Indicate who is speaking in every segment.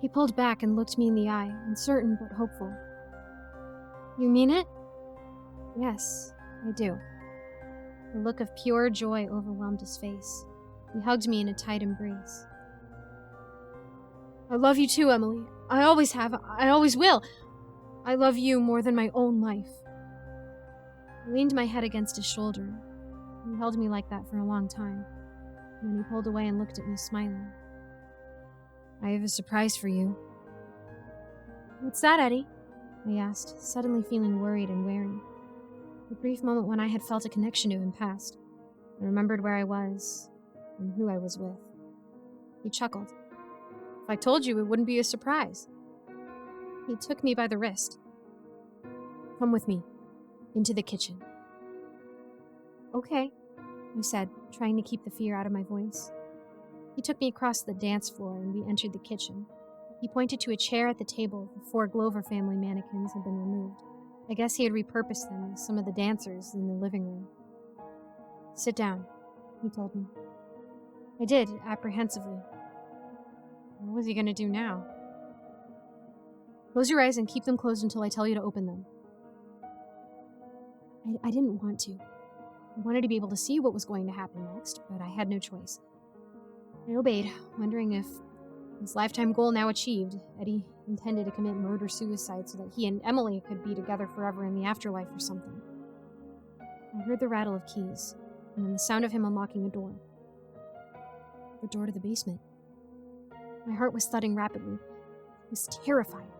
Speaker 1: He pulled back and looked me in the eye, uncertain but hopeful. You mean it? Yes, I do. A look of pure joy overwhelmed his face. He hugged me in a tight embrace. I love you too, Emily. I always have. I always will. I love you more than my own life. I leaned my head against his shoulder. He held me like that for a long time. Then he pulled away and looked at me, smiling. I have a surprise for you. What's that, Eddie? I asked, suddenly feeling worried and wary. The brief moment when I had felt a connection to him passed. I remembered where I was and who I was with. He chuckled. If I told you, it wouldn't be a surprise. He took me by the wrist. Come with me, into the kitchen. Okay, I said, trying to keep the fear out of my voice. He took me across the dance floor and we entered the kitchen. He pointed to a chair at the table. The 4 Glover family mannequins had been removed. I guess he had repurposed them as some of the dancers in the living room. Sit down, he told me. I did, apprehensively. What was he going to do now? Close your eyes and keep them closed until I tell you to open them. I didn't want to. I wanted to be able to see what was going to happen next, but I had no choice. I obeyed, wondering if, his lifetime goal now achieved, Eddie intended to commit murder-suicide so that he and Emily could be together forever in the afterlife or something. I heard the rattle of keys, and then the sound of him unlocking a door. The door to the basement. My heart was thudding rapidly. I was terrified.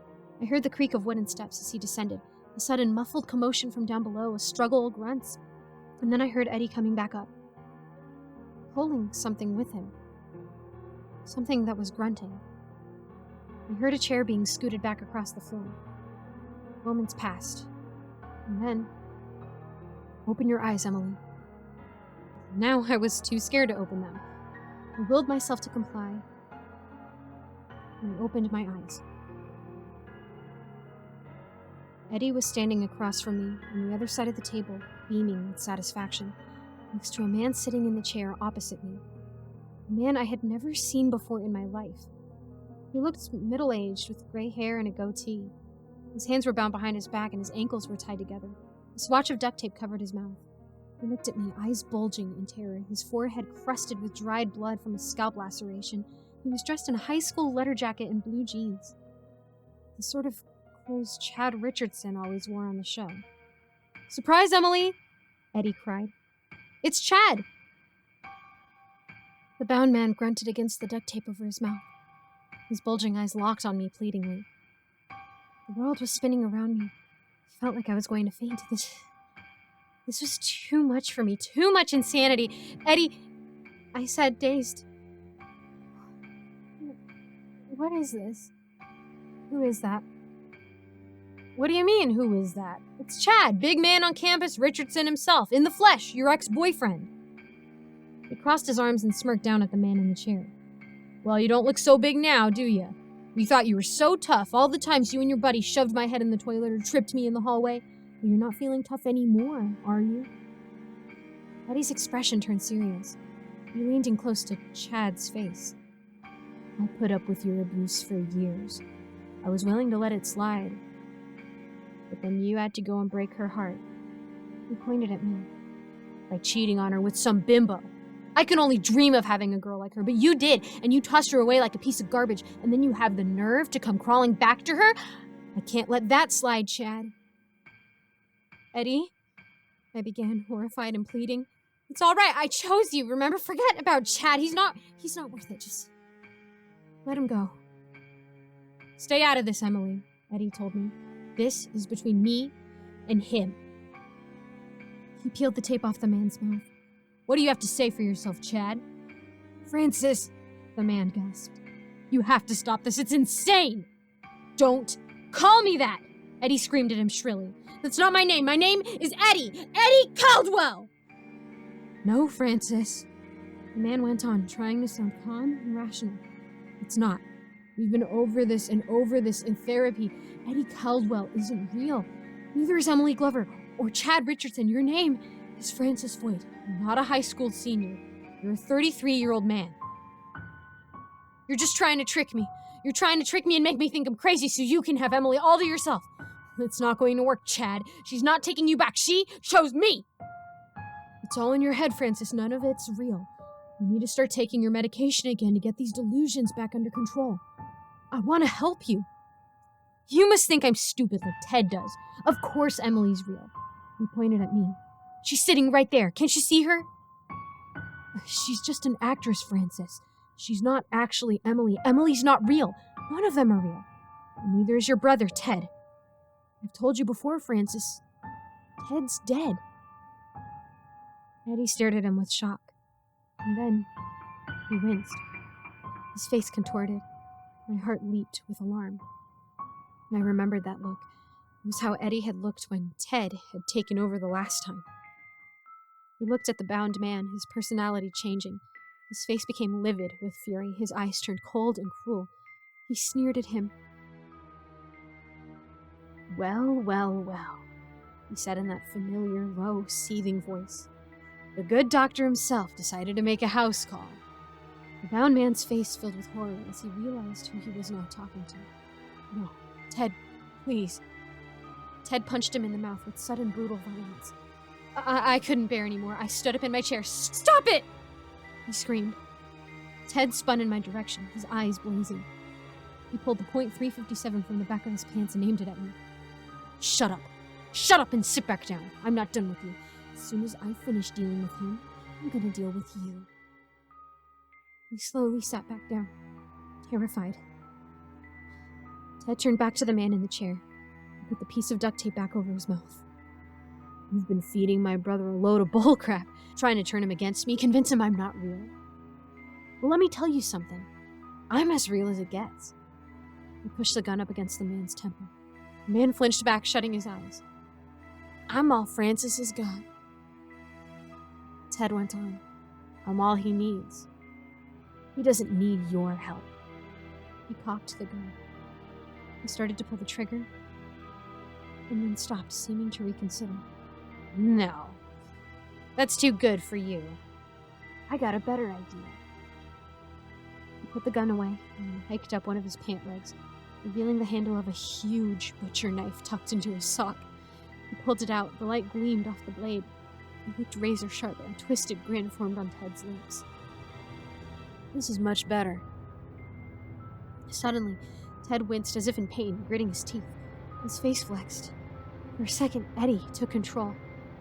Speaker 1: I heard the creak of wooden steps as he descended, a sudden muffled commotion from down below, a struggle, grunts, and then I heard Eddie coming back up, pulling something with him. Something that was grunting. I heard a chair being scooted back across the floor. Moments passed. And then, open your eyes, Emily. Now I was too scared to open them. I willed myself to comply, and I opened my eyes. Eddie was standing across from me on the other side of the table, beaming with satisfaction, next to a man sitting in the chair opposite me. A man I had never seen before in my life. He looked middle-aged with gray hair and a goatee. His hands were bound behind his back and his ankles were tied together. A swatch of duct tape covered his mouth. He looked at me, eyes bulging in terror, his forehead crusted with dried blood from a scalp laceration. He was dressed in a high school leather jacket and blue jeans. The sort of clothes Chad Richardson always wore on the show. Surprise, Emily! Eddie cried. It's Chad! The bound man grunted against the duct tape over his mouth. His bulging eyes locked on me pleadingly. The world was spinning around me. I felt like I was going to faint. This was too much for me. Too much insanity. Eddie, I said, dazed. What is this? Who is that? What do you mean, who is that? It's Chad, big man on campus, Richardson himself, in the flesh, your ex-boyfriend. He crossed his arms and smirked down at the man in the chair. Well, you don't look so big now, do you? You thought you were so tough all the times you and your buddy shoved my head in the toilet or tripped me in the hallway. Well, you're not feeling tough anymore, are you? Eddie's expression turned serious. He leaned in close to Chad's face. I put up with your abuse for years. I was willing to let it slide. But then you had to go and break her heart. He pointed at me. By cheating on her with some bimbo. I can only dream of having a girl like her, but you did, and you tossed her away like a piece of garbage, and then you have the nerve to come crawling back to her? I can't let that slide, Chad. Eddie? I began, horrified and pleading. It's all right, I chose you, remember? Forget about Chad, he's not worth it, just let him go. Stay out of this, Emily, Eddie told me. This is between me and him. He peeled the tape off the man's mouth. What do you have to say for yourself, Chad? Francis, the man gasped. You have to stop this, it's insane! Don't call me that! Eddie screamed at him shrilly. That's not my name is Eddie! Eddie Caldwell! No, Francis. The man went on, trying to sound calm and rational. It's not. We've been over this in therapy. Eddie Caldwell isn't real. Neither is Emily Glover or Chad Richardson. Your name is Francis Voigt. You're not a high school senior. You're a 33-year-old man. You're just trying to trick me. You're trying to trick me and make me think I'm crazy so you can have Emily all to yourself. It's not going to work, Chad. She's not taking you back. She chose me. It's all in your head, Francis. None of it's real. You need to start taking your medication again to get these delusions back under control. I want to help you. You must think I'm stupid like Ted does. Of course Emily's real. He pointed at me. She's sitting right there. Can't you see her? She's just an actress, Francis. She's not actually Emily. Emily's not real. None of them are real. And neither is your brother, Ted. I've told you before, Francis. Ted's dead. Eddie stared at him with shock. And then he winced. His face contorted. My heart leaped with alarm. And I remembered that look. It was how Eddie had looked when Ted had taken over the last time. He looked at the bound man, his personality changing. His face became livid with fury. His eyes turned cold and cruel. He sneered at him. Well, well, well, he said in that familiar, low, seething voice. The good doctor himself decided to make a house call. The bound man's face filled with horror as he realized who he was now talking to. No, Ted, please. Ted punched him in the mouth with sudden, brutal violence. I couldn't bear anymore. I stood up in my chair. Stop it! He screamed. Ted spun in my direction, his eyes blazing. He pulled the .357 from the back of his pants and aimed it at me. Shut up. Shut up and sit back down. I'm not done with you. As soon as I finish dealing with him, I'm gonna deal with you. He slowly sat back down, terrified. Ted turned back to the man in the chair and put the piece of duct tape back over his mouth. You've been feeding my brother a load of bullcrap, trying to turn him against me, convince him I'm not real. Well, let me tell you something. I'm as real as it gets. He pushed the gun up against the man's temple. The man flinched back, shutting his eyes. I'm all Francis has got. Ted went on. I'm all he needs. He doesn't need your help. He cocked the gun. He started to pull the trigger, and then stopped, seeming to reconsider. No. That's too good for you. I got a better idea. He put the gun away and hiked up one of his pant legs, revealing the handle of a huge butcher knife tucked into his sock. He pulled it out. The light gleamed off the blade. It looked razor sharp, and a twisted grin formed on Ted's lips. This is much better. Suddenly, Ted winced as if in pain, gritting his teeth. His face flexed. For a second, Eddie took control.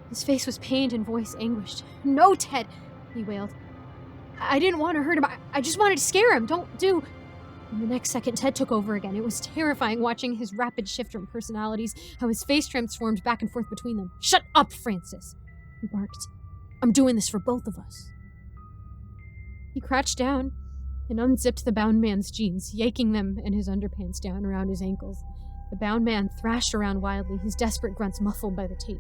Speaker 1: His face was pained and voice anguished. No, Ted, he wailed. I didn't want to hurt him. I just wanted to scare him. Don't do... And the next second, Ted took over again. It was terrifying watching his rapid shift from personalities, how his face transformed back and forth between them. Shut up, Francis, he barked. I'm doing this for both of us. He crouched down and unzipped the bound man's jeans, yanking them and his underpants down around his ankles. The bound man thrashed around wildly, his desperate grunts muffled by the tape.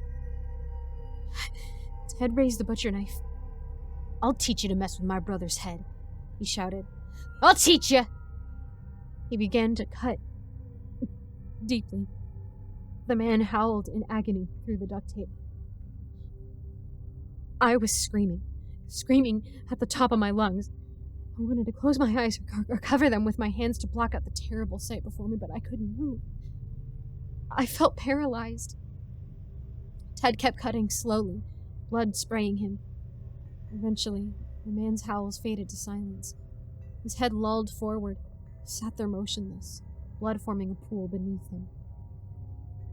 Speaker 1: Ted raised the butcher knife. I'll teach you to mess with my brother's head, he shouted. I'll teach you! He began to cut deeply. The man howled in agony through the duct tape. I was screaming at the top of my lungs. I wanted to close my eyes or cover them with my hands to block out the terrible sight before me, but I couldn't move. I felt paralyzed. Ted kept cutting slowly, blood spraying him. Eventually, the man's howls faded to silence. His head lolled forward, sat there motionless, blood forming a pool beneath him.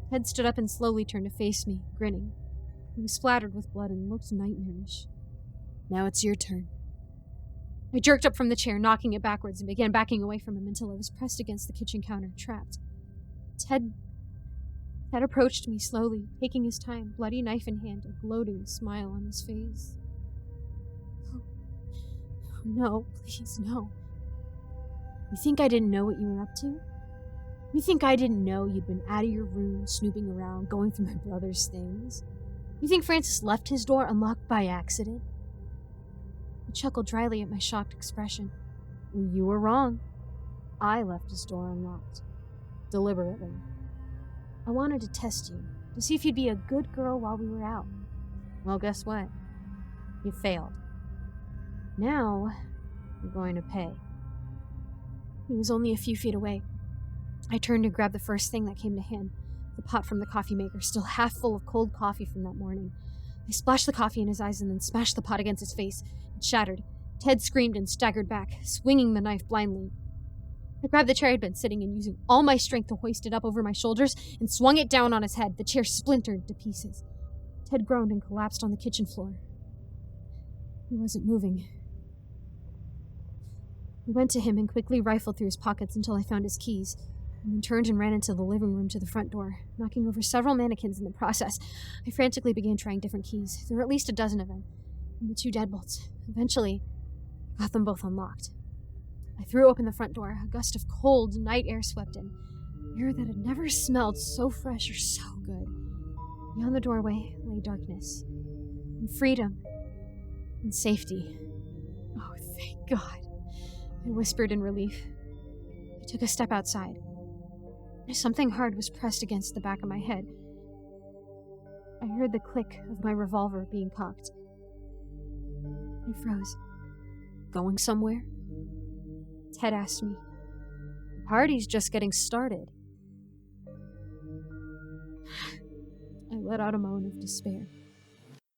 Speaker 1: Ted stood up and slowly turned to face me, grinning. He was splattered with blood and looked nightmarish. Now it's your turn. I jerked up from the chair, knocking it backwards, and began backing away from him until I was pressed against the kitchen counter, trapped. Ted approached me slowly, taking his time, bloody knife in hand, a gloating smile on his face. Oh, no, please, no. You think I didn't know what you were up to? You think I didn't know you'd been out of your room, snooping around, going through my brother's things? You think Francis left his door unlocked by accident? He chuckled dryly at my shocked expression. Well, you were wrong. I left his door unlocked. Deliberately. I wanted to test you, to see if you'd be a good girl while we were out. Well, guess what? You failed. Now, you're going to pay. He was only a few feet away. I turned and grabbed the first thing that came to hand, the pot from the coffee maker, still half full of cold coffee from that morning. I splashed the coffee in his eyes and then smashed the pot against his face. It shattered. Ted screamed and staggered back, swinging the knife blindly. I grabbed the chair I'd been sitting in, using all my strength to hoist it up over my shoulders, and swung it down on his head. The chair splintered to pieces. Ted groaned and collapsed on the kitchen floor. He wasn't moving. I went to him and quickly rifled through his pockets until I found his keys, and then turned and ran into the living room to the front door, knocking over several mannequins in the process. I frantically began trying different keys. There were at least a dozen of them, and the 2 deadbolts. Eventually, I got them both unlocked. I threw open the front door. A gust of cold night air swept in, air that had never smelled so fresh or so good. Beyond the doorway lay darkness, and freedom, and safety. Oh, thank God, I whispered in relief. I took a step outside. Something hard was pressed against the back of my head. I heard the click of my revolver being cocked. I froze. Going somewhere? Ted asked me. The party's just getting started. I let out a moan of despair.